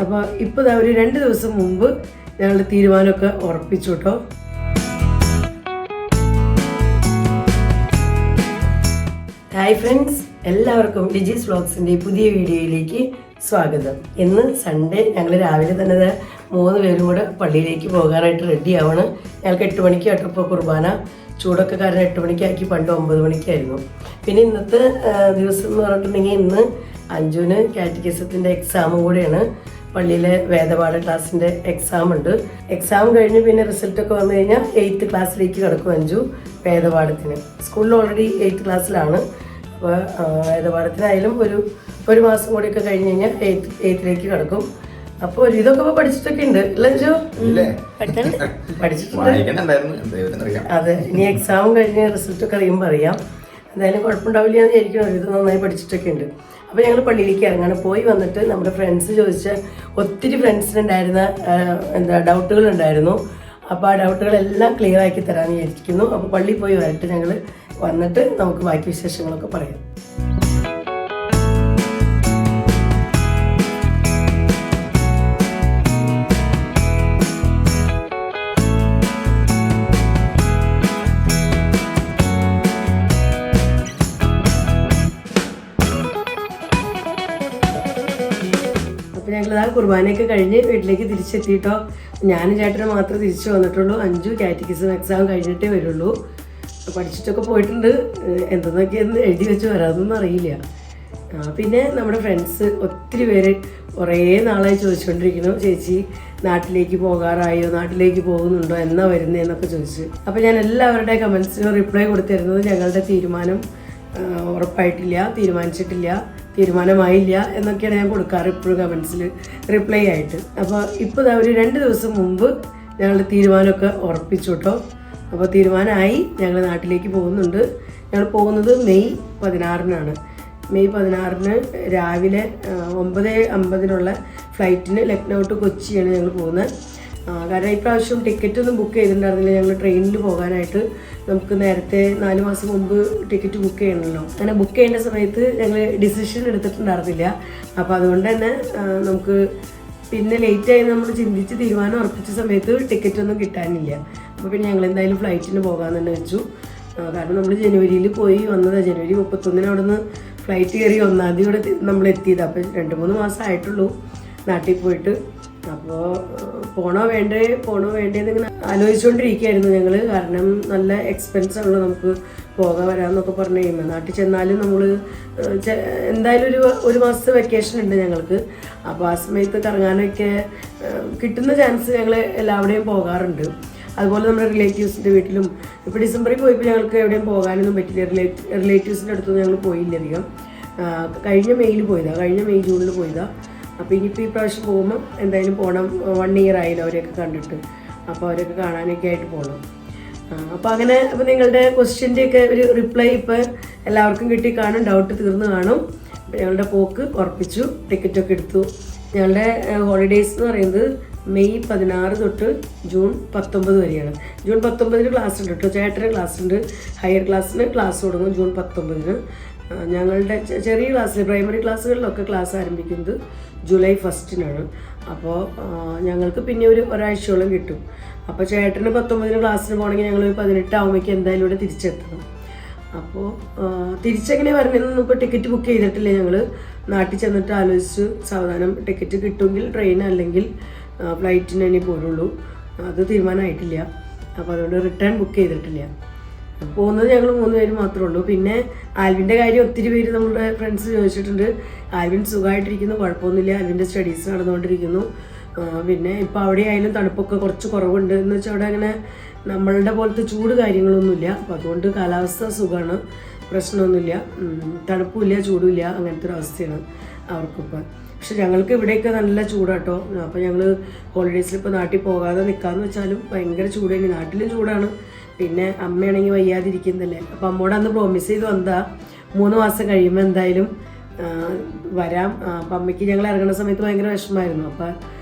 അപ്പോൾ ഇപ്പോൾ ഒരു 2 ദിവസം മുമ്പ് ഞങ്ങളുടെ തീരുമാനമൊക്കെ ഉറപ്പിച്ചു കേട്ടോ. ഹായ് ഫ്രണ്ട്സ്, എല്ലാവർക്കും ലിജീസ് വ്ലോഗ്സിൻ്റെ പുതിയ വീഡിയോയിലേക്ക് സ്വാഗതം. ഇന്ന് സൺഡേ. ഞങ്ങൾ രാവിലെ തന്നെ 3 പേരും കൂടെ പള്ളിയിലേക്ക് പോകാനായിട്ട് റെഡി ആവണം. ഞങ്ങൾക്ക് 8 മണിക്ക് കേട്ടപ്പോൾ കുർബാന. ചൂടൊക്കെ കാരണം 8 മണിക്കാക്കി, പണ്ട് 9 മണിക്കായിരുന്നു. പിന്നെ ഇന്നത്തെ ദിവസം എന്ന് പറഞ്ഞിട്ടുണ്ടെങ്കിൽ ഇന്ന് അഞ്ജുവിന് കാറ്റഗിസത്തിൻ്റെ എക്സാമും കൂടെയാണ്. പള്ളിയിലെ വേദപാഠ ക്ലാസ്സിൻ്റെ എക്സാം ഉണ്ട്. എക്സാം കഴിഞ്ഞ് പിന്നെ റിസൾട്ടൊക്കെ വന്നു കഴിഞ്ഞാൽ 8th ക്ലാസ്സിലേക്ക് കിടക്കും അഞ്ജു വേദപാഠത്തിന്. സ്കൂളിൽ ഓൾറെഡി 8th ക്ലാസ്സിലാണ്. അപ്പോൾ വേദപാഠത്തിനായാലും ഒരു മാസം കൂടിയൊക്കെ കഴിഞ്ഞ് കഴിഞ്ഞാൽ 8th കിടക്കും. അപ്പോൾ ഇതൊക്കെ ഇപ്പോൾ പഠിച്ചിട്ടൊക്കെ ഉണ്ട് അല്ലേ അഞ്ജു? പഠിച്ചിട്ടുണ്ട്. അതെ, ഇനി എക്സാം കഴിഞ്ഞ് റിസൾട്ടൊക്കെ അറിയുമ്പോൾ അറിയാം. എന്തായാലും കുഴപ്പമുണ്ടാവില്ല എന്ന് വിചാരിക്കണം. ഇത് നന്നായി പഠിച്ചിട്ടൊക്കെ ഉണ്ട്. അപ്പോൾ ഞങ്ങൾ പള്ളിയിലേക്ക് ഇറങ്ങാണ്. പോയി വന്നിട്ട് നമ്മുടെ ഫ്രണ്ട്സ് ചോദിച്ച ഒത്തിരി ഫ്രണ്ട്സിനുണ്ടായിരുന്ന ഡൗട്ടുകളുണ്ടായിരുന്നു. അപ്പോൾ ആ ഡൗട്ടുകളെല്ലാം ക്ലിയർ ആക്കി തരാമെന്ന് വിചാരിക്കുന്നു. അപ്പോൾ പള്ളിയിൽ പോയി വരട്ടെ. ഞങ്ങൾ വന്നിട്ട് നമുക്ക് ബാക്കി വിശേഷങ്ങളൊക്കെ പറയാം. ഞങ്ങളിതാ കുർബാനയൊക്കെ കഴിഞ്ഞ് വീട്ടിലേക്ക് തിരിച്ചെത്തിയിട്ടോ. ഞാനും ചേട്ടനും മാത്രമേ തിരിച്ചു വന്നിട്ടുള്ളൂ. അഞ്ജു കാറ്റഗിസം എക്സാം കഴിഞ്ഞിട്ടേ വരുള്ളൂ. പഠിച്ചിട്ടൊക്കെ പോയിട്ടുണ്ട്. എന്തെന്നൊക്കെയെന്ന് എഴുതി വെച്ച് വരാമെന്നൊന്നും അറിയില്ല. പിന്നെ നമ്മുടെ ഫ്രണ്ട്സ് ഒത്തിരി പേര് കുറേ നാളായി ചോദിച്ചുകൊണ്ടിരിക്കുന്നു, ചേച്ചി നാട്ടിലേക്ക് പോകാറായോ, നാട്ടിലേക്ക് പോകുന്നുണ്ടോ, എന്നാ വരുന്നതെന്നൊക്കെ ചോദിച്ചു. അപ്പോൾ ഞാൻ എല്ലാവരുടെ കമൻസിനും റിപ്ലൈ കൊടുത്തിരുന്നത് ഞങ്ങളുടെ തീരുമാനം ഉറപ്പായിട്ടില്ല, തീരുമാനമായില്ല എന്നൊക്കെയാണ് ഞാൻ കൊടുക്കാറ് എപ്പോഴും കമൻസിൽ റിപ്ലൈ ആയിട്ട്. അപ്പോൾ ഇപ്പോൾ ഒരു 2 ദിവസം മുമ്പ് ഞങ്ങളുടെ തീരുമാനമൊക്കെ ഉറപ്പിച്ചു കേട്ടോ. അപ്പോൾ തീരുമാനമായി, ഞങ്ങൾ നാട്ടിലേക്ക് പോകുന്നുണ്ട്. ഞങ്ങൾ പോകുന്നത് മെയ് 16-നാണ്. മെയ് 16-ന് രാവിലെ 9:50 ഫ്ലൈറ്റിന് ലക്നൗ ടു കൊച്ചിയാണ് ഞങ്ങൾ പോകുന്നത്. കാരണം ഇപ്രാവശ്യം ടിക്കറ്റൊന്നും ബുക്ക് ചെയ്തിട്ടുണ്ടായിരുന്നില്ല. ഞങ്ങൾ ട്രെയിനിൽ പോകാനായിട്ട് നമുക്ക് നേരത്തെ 4 മാസം മുമ്പ് ടിക്കറ്റ് ബുക്ക് ചെയ്യണമല്ലോ. അങ്ങനെ ബുക്ക് ചെയ്യേണ്ട സമയത്ത് ഞങ്ങൾ ഡിസിഷൻ എടുത്തിട്ടുണ്ടായിരുന്നില്ല. അപ്പോൾ അതുകൊണ്ട് തന്നെ നമുക്ക് പിന്നെ ലേറ്റായി നമ്മൾ ചിന്തിച്ച് തീരുമാനം ഉറപ്പിച്ച സമയത്ത് ടിക്കറ്റൊന്നും കിട്ടാനില്ല. അപ്പോൾ പിന്നെ ഞങ്ങൾ എന്തായാലും ഫ്ലൈറ്റിന് പോകാമെന്ന് തന്നെ വെച്ചു. കാരണം നമ്മൾ ജനുവരിയിൽ പോയി വന്നത്. ജനുവരി 31-ന് അവിടെ നിന്ന് ഫ്ലൈറ്റ് കയറി 1-ാം തീയതി ഇവിടെ നമ്മൾ എത്തിയത്. അപ്പോൾ 2-3 മാസം ആയിട്ടുള്ളൂ നാട്ടിൽ പോയിട്ട്. അപ്പോൾ പോണോ വേണ്ടേന്ന് ഇങ്ങനെ ആലോചിച്ചുകൊണ്ടിരിക്കുകയായിരുന്നു ഞങ്ങൾ. കാരണം നല്ല എക്സ്പെൻസ് ആണല്ലോ നമുക്ക് പോകാൻ വരാമെന്നൊക്കെ പറഞ്ഞു കഴിയുമ്പോൾ. നാട്ടിൽ ചെന്നാലും നമ്മൾ എന്തായാലും ഒരു മാസത്തെ വെക്കേഷൻ ഉണ്ട് ഞങ്ങൾക്ക്. അപ്പോൾ ആ സമയത്ത് കറങ്ങാനൊക്കെ കിട്ടുന്ന ചാൻസ് ഞങ്ങൾ എല്ലാവിടെയും പോകാറുണ്ട്. അതുപോലെ നമ്മുടെ റിലേറ്റീവ്സിൻ്റെ വീട്ടിലും ഇപ്പോൾ ഡിസംബറിൽ പോയപ്പോൾ ഞങ്ങൾക്ക് എവിടെയും പോകാനൊന്നും പറ്റില്ല. റിലേറ്റീവ്സിൻ്റെ അടുത്തൊന്നും ഞങ്ങൾ പോയില്ല അധികം. കഴിഞ്ഞ മെയ് ജൂണിൽ പോയതാണ്. അപ്പോൾ ഇനിയിപ്പോൾ ഈ പ്രാവശ്യം പോകുമ്പോൾ എന്തായാലും പോകണം. 1 ഇയർ ആയില്ല അവരെയൊക്കെ കണ്ടിട്ട്. അപ്പോൾ അവരൊക്കെ കാണാനൊക്കെ ആയിട്ട് പോകണം. അപ്പോൾ അങ്ങനെ അപ്പോൾ നിങ്ങളുടെ ക്വസ്റ്റ്യൻ്റെയൊക്കെ ഒരു റിപ്ലൈ ഇപ്പോൾ എല്ലാവർക്കും കിട്ടി കാണും. ഡൗട്ട് തീർന്നു കാണും. അപ്പോൾ ഞങ്ങളുടെ പോക്ക് ഉറപ്പിച്ചു, ടിക്കറ്റൊക്കെ എടുത്തു. ഞങ്ങളുടെ ഹോളിഡേയ്സ് എന്ന് പറയുന്നത് മെയ് 16 തൊട്ട് ജൂൺ 19 വരെയാണ്. ജൂൺ 19-ന് ക്ലാസ് ഉണ്ട് കേട്ടോ. ചേട്ടന് ക്ലാസ് ഉണ്ട്. ഹയർ ക്ലാസ്സിന് ക്ലാസ് തുടങ്ങും ജൂൺ 19-ന്. ഞങ്ങളുടെ ചെറിയ ക്ലാസ്സിൽ പ്രൈമറി ക്ലാസ്സുകളിലൊക്കെ ക്ലാസ് ആരംഭിക്കുന്നത് ജൂലൈ 1-നാണ്. അപ്പോൾ ഞങ്ങൾക്ക് പിന്നെ ഒരാഴ്ചയോളം കിട്ടും. അപ്പോൾ ചേട്ടന് 19-ന് ക്ലാസ്സിന് പോകണമെങ്കിൽ ഞങ്ങൾ 18 ആകുമ്പോഴേക്കും എന്തായാലും ഇവിടെ തിരിച്ചെത്തണം. അപ്പോൾ തിരിച്ചെങ്ങനെ വരണമെന്നൊന്നും ഇപ്പോൾ ടിക്കറ്റ് ബുക്ക് ചെയ്തിട്ടില്ല. ഞങ്ങൾ നാട്ടിൽ ചെന്നിട്ട് ആലോചിച്ച് സാവധാനം ടിക്കറ്റ് കിട്ടുമെങ്കിൽ ട്രെയിൻ അല്ലെങ്കിൽ ഫ്ലൈറ്റിന് തന്നെ പോരുള്ളൂ. അത് തീരുമാനമായിട്ടില്ല. അപ്പോൾ അതുകൊണ്ട് റിട്ടേൺ ബുക്ക് ചെയ്തിട്ടില്ല. പോകുന്നത് ഞങ്ങൾ 3 പേര് മാത്രമേ ഉള്ളൂ. പിന്നെ ആൽവിൻ്റെ കാര്യം ഒത്തിരി പേര് നമ്മുടെ ഫ്രണ്ട്സ് ചോദിച്ചിട്ടുണ്ട്. ആൽവിൻ സുഖമായിട്ടിരിക്കുന്നു, കുഴപ്പമൊന്നുമില്ല. ആൽവിൻ്റെ സ്റ്റഡീസ് നടന്നുകൊണ്ടിരിക്കുന്നു. പിന്നെ ഇപ്പോൾ അവിടെ ആയാലും തണുപ്പൊക്കെ കുറച്ച് കുറവുണ്ട്. എന്ന് വെച്ചാൽ അവിടെ അങ്ങനെ നമ്മളുടെ പോലത്തെ ചൂട് കാര്യങ്ങളൊന്നുമില്ല. അപ്പോൾ അതുകൊണ്ട് കാലാവസ്ഥ സുഖമാണ്, പ്രശ്നമൊന്നുമില്ല. തണുപ്പുമില്ല, ചൂടുമില്ല, അങ്ങനത്തെ ഒരു അവസ്ഥയാണ് അവർക്കിപ്പോൾ. പക്ഷെ ഞങ്ങൾക്ക് ഇവിടെയൊക്കെ നല്ല ചൂടാട്ടോ. അപ്പോൾ ഞങ്ങൾ ഹോളിഡേയ്സിൽ ഇപ്പോൾ നാട്ടിൽ പോകാതെ നിൽക്കാമെന്ന് വെച്ചാലും ഭയങ്കര ചൂട് തന്നെ. നാട്ടിലും ചൂടാണ്. പിന്നെ അമ്മയാണെങ്കിൽ വയ്യാതിരിക്കുന്നതല്ലേ. അപ്പോൾ അമ്മോട് അന്ന് പ്രോമിസ് ചെയ്ത് വന്നതാ 3 മാസം കഴിയുമ്പോൾ എന്തായാലും വരാം. അപ്പം അമ്മയ്ക്ക് ഞങ്ങൾ ഇറങ്ങുന്ന സമയത്ത് ഭയങ്കര വിഷമമായിരുന്നു. അപ്പോൾ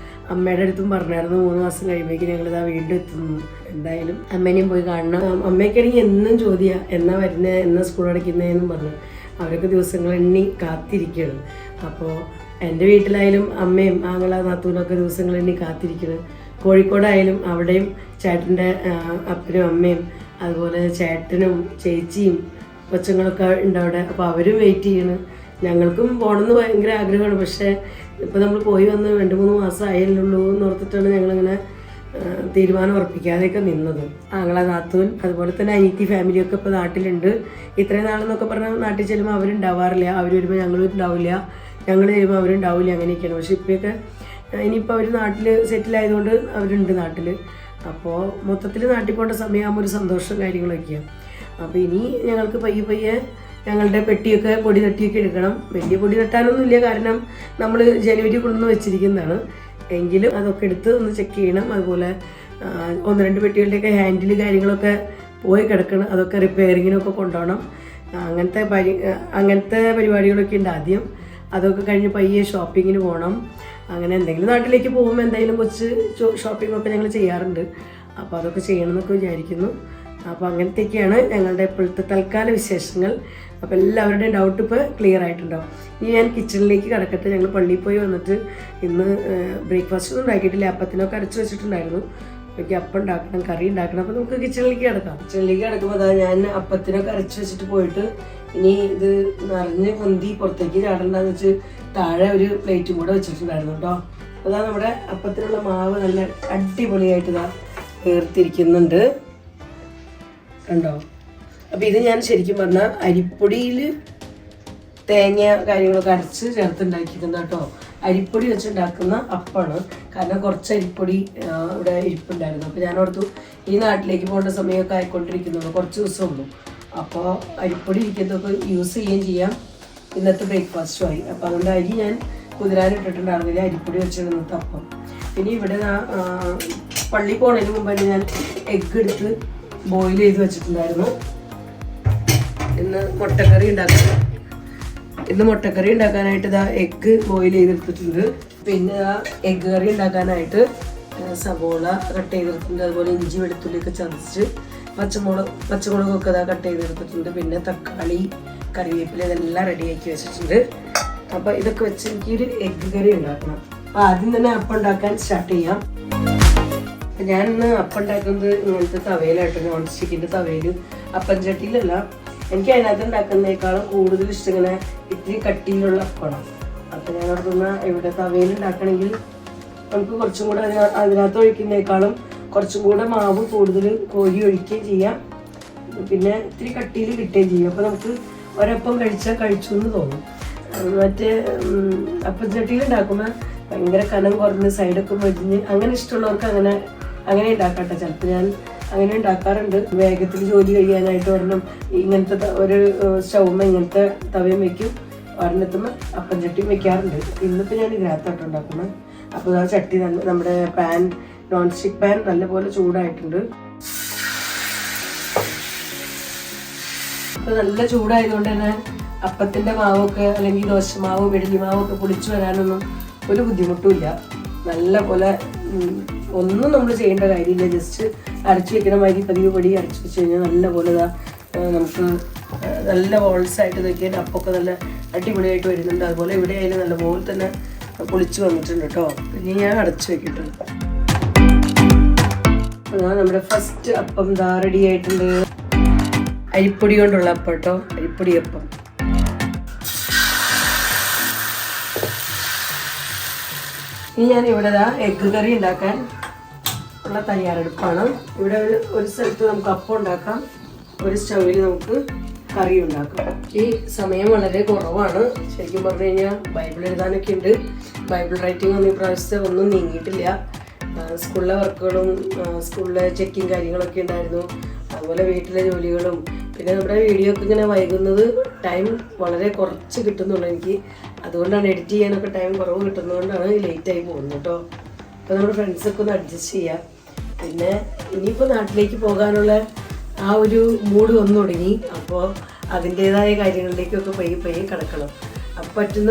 അമ്മയുടെ അടുത്തും പറഞ്ഞായിരുന്നു 3 മാസം കഴിയുമ്പോഴേക്കും ഞങ്ങളിതാ വീണ്ടും എത്തുന്നു. എന്തായാലും അമ്മേനെയും പോയി കാണണം. അമ്മയ്ക്കാണെങ്കിൽ എന്നും ചോദ്യം എന്നാ വരുന്നത്, എന്നാ സ്കൂൾ അടയ്ക്കുന്നതെന്നും പറഞ്ഞു. അവരൊക്കെ ദിവസങ്ങൾ എണ്ണി കാത്തിരിക്കുകയാണ്. അപ്പോൾ എൻ്റെ വീട്ടിലായാലും അമ്മയും ആങ്ങള നാത്തൂനൊക്കെ ദിവസങ്ങൾ എന്നെ കാത്തിരിക്കുന്നത്. കോഴിക്കോടായാലും അവിടെയും ചേട്ടൻ്റെ അപ്പനും അമ്മയും അതുപോലെ ചേട്ടനും ചേച്ചിയും കൊച്ചുങ്ങളൊക്കെ ഉണ്ട് അവിടെ. അപ്പോൾ അവരും വെയിറ്റ് ചെയ്യണ്. ഞങ്ങൾക്കും പോകണമെന്ന് ഭയങ്കര ആഗ്രഹമാണ്. പക്ഷേ ഇപ്പോൾ നമ്മൾ പോയി വന്ന് 2-3 മാസം ആയല്ലുള്ളൂ എന്ന് ഓർത്തിട്ടാണ് ഞങ്ങളിങ്ങനെ തീരുമാനം ഉറപ്പിക്കാതെയൊക്കെ നിന്നത്. ആങ്ങള നാത്തൂൻ അതുപോലെ തന്നെ അനിയത്തി ഫാമിലിയൊക്കെ ഇപ്പോൾ നാട്ടിലുണ്ട്. ഇത്രയും നാളെന്നൊക്കെ പറഞ്ഞാൽ നാട്ടിൽ ചെല്ലുമ്പോൾ അവരുണ്ടാവാറില്ല. അവർ വരുമ്പോൾ ഞങ്ങളും ഉണ്ടാവില്ല, ഞങ്ങൾ ചെയ്യുമ്പോൾ അവരുണ്ടാവില്ല, അങ്ങനെയൊക്കെയാണ്. പക്ഷെ ഇപ്പോഴൊക്കെ ഇനിയിപ്പോൾ അവർ നാട്ടിൽ സെറ്റിലായതുകൊണ്ട് അവരുണ്ട് നാട്ടിൽ. അപ്പോൾ മൊത്തത്തിൽ നാട്ടിൽ പോകേണ്ട സമയമാകുമ്പോൾ ഒരു സന്തോഷം കാര്യങ്ങളൊക്കെയാണ്. അപ്പോൾ ഇനി ഞങ്ങൾക്ക് പയ്യെ പയ്യെ ഞങ്ങളുടെ പെട്ടിയൊക്കെ പൊടി തട്ടിയൊക്കെ എടുക്കണം. വലിയ പൊടി തട്ടാനൊന്നുമില്ല, കാരണം നമ്മൾ ജനുവരി കൊണ്ടുവന്ന് വെച്ചിരിക്കുന്നതാണ്. എങ്കിലും അതൊക്കെ എടുത്ത് ഒന്ന് ചെക്ക് ചെയ്യണം. അതുപോലെ 1-2 പെട്ടികളുടെയൊക്കെ ഹാൻഡിൽ കാര്യങ്ങളൊക്കെ പോയി കിടക്കണം, അതൊക്കെ റിപ്പയറിങ്ങിനൊക്കെ കൊണ്ടുപോകണം. അങ്ങനത്തെ പരിപാടികളൊക്കെ ഉണ്ട് ആദ്യം. അതൊക്കെ കഴിഞ്ഞ് പയ്യെ ഷോപ്പിങ്ങിന് പോകണം. അങ്ങനെ എന്തെങ്കിലും നാട്ടിലേക്ക് പോകുമ്പോൾ എന്തായാലും കുറച്ച് ഷോപ്പിങ്ങൊക്കെ ഞങ്ങൾ ചെയ്യാറുണ്ട്. അപ്പോൾ അതൊക്കെ ചെയ്യണമെന്നൊക്കെ വിചാരിക്കുന്നു. അപ്പോൾ അങ്ങനത്തെയൊക്കെയാണ് ഞങ്ങളുടെ ഇപ്പോഴത്തെ തൽക്കാല വിശേഷങ്ങൾ. അപ്പോൾ എല്ലാവരുടെയും ഡൗട്ട് ഇപ്പോൾ ക്ലിയർ ആയിട്ടുണ്ടാവും. ഇനി ഞാൻ കിച്ചണിലേക്ക് കിടക്കട്ടെ. ഞങ്ങൾ പള്ളിയിൽ പോയി വന്നിട്ട് ഇന്ന് ബ്രേക്ക്ഫാസ്റ്റ് ഒന്നും ഉണ്ടാക്കിയിട്ടില്ല. അപ്പത്തിനൊക്കെ അരച്ച് വെച്ചിട്ടുണ്ടായിരുന്നു. എനിക്ക് അപ്പം ഉണ്ടാക്കണം, കറി ഉണ്ടാക്കണം. അപ്പോൾ നമുക്ക് കിച്ചണിലേക്ക് കിടക്കാം. കിച്ചണിലേക്ക് കിടക്കുമ്പോൾ അതാ ഞാൻ അപ്പത്തിനൊക്കെ അരച്ച് വെച്ചിട്ട് പോയിട്ട് ഇനി ഇത് നിറഞ്ഞ് പൊന്തി പുറത്തേക്ക് ചാടണ്ടെന്ന് വെച്ച് താഴെ ഒരു പ്ലേറ്റും കൂടെ വെച്ചിട്ടുണ്ടായിരുന്നു കേട്ടോ. അതാ നമ്മുടെ അപ്പത്തിനുള്ള മാവ് നല്ല അടിപൊളിയായിട്ട് ഇതാ ചേർത്തിരിക്കുന്നുണ്ട്, കണ്ടോ. അപ്പോൾ ഇത് ഞാൻ ശരിക്കും പറഞ്ഞാൽ അരിപ്പൊടിയിൽ തേങ്ങ കാര്യങ്ങളൊക്കെ അരച്ച് ചേർത്തുണ്ടാക്കിയിട്ടുണ്ട് കേട്ടോ. അരിപ്പൊടി വെച്ചുണ്ടാക്കുന്ന അപ്പമാണ്. കാരണം കുറച്ച് അരിപ്പൊടി ഇവിടെ ഇരിപ്പുണ്ടായിരുന്നു. അപ്പോൾ ഞാൻ ഓർത്തു ഈ നാട്ടിലേക്ക് പോകേണ്ട സമയമൊക്കെ ആയിക്കൊണ്ടിരിക്കുന്നുള്ളൂ, കുറച്ച് ദിവസമുള്ളൂ. അപ്പോൾ അരിപ്പൊടി ഇരിക്കുന്നതൊക്കെ യൂസ് ചെയ്യുകയും ചെയ്യാം. ഇന്നത്തെ ബ്രേക്ക്ഫാസ്റ്റുമായി. അപ്പോൾ അതുകൊണ്ട് അരി ഞാൻ കുതിരാനിട്ടിട്ടുണ്ടായിരുന്നില്ല, അരിപ്പൊടി വെച്ചിരുന്നത് അപ്പം. ഇനി ഇവിടെ പള്ളി പോണതിന് മുമ്പ് തന്നെ ഞാൻ എഗ്ഗ് എടുത്ത് ബോയിൽ ചെയ്ത് വെച്ചിട്ടുണ്ടായിരുന്നു. ഇന്ന് മുട്ടക്കറി ഉണ്ടാക്കാനായിട്ട് ഇതാ എഗ്ഗ് ബോയിൽ ചെയ്തെടുത്തിട്ടുണ്ട്. പിന്നെ എഗ്ഗ് കറി ഉണ്ടാക്കാനായിട്ട് സവോള കട്ട് ചെയ്തെടുത്തിട്ടുണ്ട്. അതുപോലെ ഇഞ്ചി വെളുത്തുള്ളിയൊക്കെ ചതച്ച് പച്ചമുളകൊക്കെ ഇതാ കട്ട് ചെയ്തെടുത്തിട്ടുണ്ട്. പിന്നെ തക്കാളി, കറിവേപ്പില ഇതെല്ലാം റെഡിയാക്കി വെച്ചിട്ടുണ്ട്. അപ്പോൾ ഇതൊക്കെ വെച്ച് എനിക്കൊരു എഗ്ഗ് കറി ഉണ്ടാക്കണം. അപ്പോൾ ആദ്യം തന്നെ അപ്പം ഉണ്ടാക്കാൻ സ്റ്റാർട്ട് ചെയ്യാം. ഞാൻ ഇന്ന് അപ്പം ഉണ്ടാക്കുന്നത് ഇങ്ങനത്തെ തവയിലായിട്ട്, നോൺ സ്റ്റിക്കിൻ്റെ തവയിൽ, അപ്പം ചട്ടിയിലല്ല. എനിക്ക് അതിനകത്ത് ഉണ്ടാക്കുന്നതിനേക്കാളും കൂടുതൽ ഇഷ്ടം ഇങ്ങനെ ഇത്തിരി കട്ടിയിലുള്ള അപ്പമാണ്. അപ്പം ഞാൻ ഓർക്കുന്ന ഇവിടെ തവയിൽ ഉണ്ടാക്കണമെങ്കിൽ നമുക്ക് കുറച്ചും കൂടെ അതിനകത്ത് ഒഴിക്കുന്നതിനേക്കാളും കുറച്ചും കൂടെ മാവ് കൂടുതൽ കോരി ഒഴിക്കുകയും ചെയ്യാം. പിന്നെ ഇത്തിരി കട്ടിയിൽ കിട്ടുകയും ചെയ്യും. അപ്പോൾ നമുക്ക് ഒരപ്പം കഴിച്ചു എന്ന് തോന്നും. മറ്റേ അപ്പം ചട്ടിയിൽ ഉണ്ടാക്കുമ്പോൾ ഭയങ്കര കനം കുറഞ്ഞ് സൈഡൊക്കെ മരിഞ്ഞ് അങ്ങനെ ഇഷ്ടമുള്ളവർക്ക് അങ്ങനെ ഉണ്ടാക്കട്ടെ. ചിലപ്പോൾ ഞാൻ അങ്ങനെ ഉണ്ടാക്കാറുണ്ട്. വേഗത്തിൽ ജോലി കഴിയാനായിട്ട് ഒരെണ്ണം ഇങ്ങനത്തെ ഒരു സ്റ്റൗമ്മ ഇങ്ങനത്തെ തവയും വയ്ക്കും, ഒരെണ്ണത്തുമ്പോൾ അപ്പം ചട്ടിയും വെക്കാറുണ്ട്. ഇന്നിപ്പോൾ ഞാൻ ഇതിനകത്തോട്ട് ഉണ്ടാക്കുന്നത്. അപ്പോൾ ആ ചട്ടി നമ്മുടെ പാൻ, നോൺ സ്റ്റിക്ക് പാൻ നല്ലപോലെ ചൂടായിട്ടുണ്ട്. അപ്പോൾ നല്ല ചൂടായതുകൊണ്ട് തന്നെ അപ്പത്തിൻ്റെ മാവൊക്കെ അല്ലെങ്കിൽ ദോശമാവ്, ഇഡ്ഡലി മാവൊക്കെ പൊടിച്ചു വരാനൊന്നും ഒരു ബുദ്ധിമുട്ടുമില്ല. നല്ല പോലെ ഒന്നും നമ്മൾ ചെയ്യേണ്ട കാര്യമില്ല. ജസ്റ്റ് അരച്ച് വെക്കണ മാതിരി പതിവ് പൊടി അരച്ച് വെച്ച് കഴിഞ്ഞാൽ നല്ല പോലെ നമുക്ക് നല്ല ബോൾസായിട്ട് ഇതൊക്കെ അപ്പൊക്കെ നല്ല അടിപൊളിയായിട്ട് വരുന്നുണ്ട്. അതുപോലെ ഇവിടെ ആയാലും നല്ല പോലെ തന്നെ പൊളിച്ച് വന്നിട്ടുണ്ട് കേട്ടോ. പിന്നെ ഞാൻ അടച്ച് വെക്കിട്ടുണ്ട്. നമ്മുടെ ഫസ്റ്റ് അപ്പം റെഡി ആയിട്ടുണ്ട്. അരിപ്പൊടി കൊണ്ടുള്ള അപ്പം കേട്ടോ, അരിപ്പൊടി അപ്പം. ഇനി ഞാൻ ഇവിടെ എഗ്ഗ് കറി ഉണ്ടാക്കാൻ ഉള്ള തയ്യാറെടുപ്പാണ്. ഇവിടെ ഒരു സ്ഥലത്ത് നമുക്ക് അപ്പം ഉണ്ടാക്കാം, ഒരു സ്റ്റൗവിൽ നമുക്ക് കറി ഉണ്ടാക്കാം. ഈ സമയം വളരെ കുറവാണ്. ശരിക്കും പറഞ്ഞു കഴിഞ്ഞാൽ ബൈബിൾ എഴുതാനൊക്കെ ഉണ്ട്. ബൈബിൾ റൈറ്റിംഗ് ഒന്നും ഈ പ്രാവശ്യത്തെ ഒന്നും നീങ്ങിയിട്ടില്ല. സ്കൂളിലെ വർക്കുകളും സ്കൂളിലെ ചെക്കിങ് കാര്യങ്ങളൊക്കെ ഉണ്ടായിരുന്നു. അതുപോലെ വീട്ടിലെ ജോലികളും പിന്നെ നമ്മുടെ വീഡിയോ ഒക്കെ ഇങ്ങനെ വൈകുന്നത് ടൈം വളരെ കുറച്ച് കിട്ടുന്നുള്ളൂ എനിക്ക്. അതുകൊണ്ടാണ് എഡിറ്റ് ചെയ്യാനൊക്കെ ടൈം കുറവ് കിട്ടുന്നതുകൊണ്ടാണ് ലേറ്റായി പോകുന്നത് കേട്ടോ. അപ്പോൾ നമ്മുടെ ഫ്രണ്ട്സൊക്കെ ഒന്ന് അഡ്ജസ്റ്റ് ചെയ്യാം. പിന്നെ ഇനിയിപ്പോൾ നാട്ടിലേക്ക് പോകാനുള്ള ആ ഒരു മൂഡ് വന്നു തുടങ്ങി. അപ്പോൾ അതിൻ്റേതായ കാര്യങ്ങളിലേക്കൊക്കെ പയ്യെ കിടക്കണം. അപ്പോൾ പറ്റുന്ന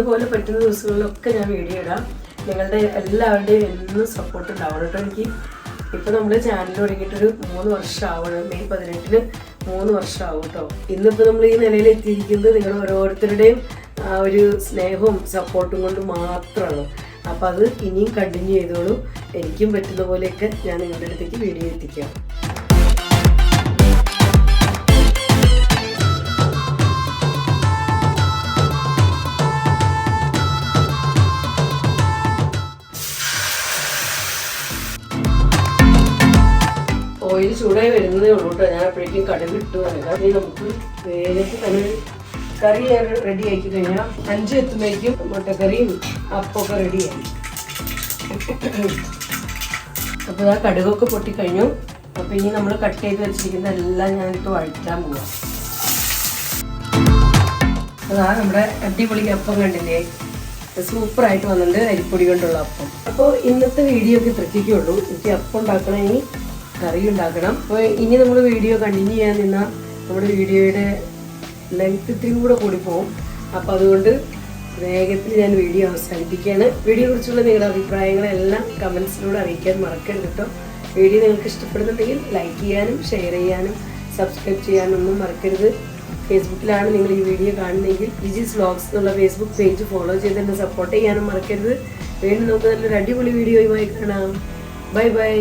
ദിവസങ്ങളിലൊക്കെ ഞാൻ വീഡിയോ ഇടാം. നിങ്ങളുടെ എല്ലാവരുടെയും എന്നും സപ്പോർട്ട് ഉണ്ടാവണം കേട്ടോ എനിക്ക്. ഇപ്പോൾ നമ്മൾ ചാനൽ തുടങ്ങിയിട്ടൊരു 3 വർഷം ആവണം. മെയ് 18-ന് 3 വർഷം ആവും കേട്ടോ. ഇന്നിപ്പോൾ നമ്മൾ ഈ നിലയിൽ എത്തിയിരിക്കുന്നത് നിങ്ങൾ ഓരോരുത്തരുടെയും ആ ഒരു സ്നേഹവും സപ്പോർട്ടും കൊണ്ട് മാത്രമാണ്. അപ്പോൾ അത് ഇനിയും കണ്ടിന്യൂ ചെയ്തോളൂ. എനിക്കും പറ്റുന്ന പോലെയൊക്കെ ഞാൻ നിങ്ങളുടെ അടുത്തേക്ക് വീഡിയോ എത്തിക്കാം. ഓയിൽ ചൂടായി വരുന്നതേ ഉള്ളൂ കേട്ടോ. ഞാൻ അപ്പോഴേക്കും കടുക് ഇട്ടു. അതിന് നമുക്ക് വേഗത്തിൽ തന്നെ കറി റെഡി ആക്കി കഴിഞ്ഞാൽ 5 എത്തുമ്പോഴേക്കും മുട്ടക്കറിയും അപ്പമൊക്കെ റെഡിയായി. അപ്പോൾ ആ കടുകൊക്കെ പൊട്ടിക്കഴിഞ്ഞു. അപ്പോൾ ഇനി നമ്മൾ കട്ട് ചെയ്ത് വെച്ചിരിക്കുന്ന എല്ലാം ഞാനിട്ട് വഴറ്റാൻ പോവാം. അതാ നമ്മുടെ അടിപൊളി അപ്പം കണ്ടില്ലേ, സൂപ്പറായിട്ട് വന്നിട്ടുണ്ട് അരിപ്പൊടി കൊണ്ടുള്ള അപ്പം. അപ്പോൾ ഇന്നത്തെ വീഡിയോ ഒക്കെ ഇത്രയ്ക്കേ ഉള്ളൂ. എനിക്ക് അപ്പം ഉണ്ടാക്കണം, ഇനി കറി ഉണ്ടാക്കണം. അപ്പോൾ ഇനി നമ്മൾ വീഡിയോ കണ്ടിന്യൂ ചെയ്യാൻ നിന്നാൽ നമ്മുടെ വീഡിയോയുടെ ലെങ്ത് ഇത്തിരി കൂടെ കൂടി പോകും. അപ്പോൾ അതുകൊണ്ട് വേഗത്തിൽ ഞാൻ വീഡിയോ അവസാനിപ്പിക്കുകയാണ്. വീഡിയോയെ കുറിച്ചുള്ള നിങ്ങളുടെ അഭിപ്രായങ്ങളെല്ലാം കമൻസിലൂടെ അറിയിക്കാൻ മറക്കരുത് കേട്ടോ. വീഡിയോ നിങ്ങൾക്ക് ഇഷ്ടപ്പെടുന്നുണ്ടെങ്കിൽ ലൈക്ക് ചെയ്യാനും ഷെയർ ചെയ്യാനും സബ്സ്ക്രൈബ് ചെയ്യാനൊന്നും മറക്കരുത്. ഫേസ്ബുക്കിലാണ് നിങ്ങൾ ഈ വീഡിയോ കാണുന്നതെങ്കിൽ ലിജീസ് വ്ലോഗ്സ് എന്നുള്ള ഫേസ്ബുക്ക് പേജ് ഫോളോ ചെയ്ത് എന്നെ സപ്പോർട്ട് ചെയ്യാനും മറക്കരുത്. വീണ്ടും നമുക്ക് നല്ലൊരു അടിപൊളി വീഡിയോയുമായി കാണാം. Bye bye.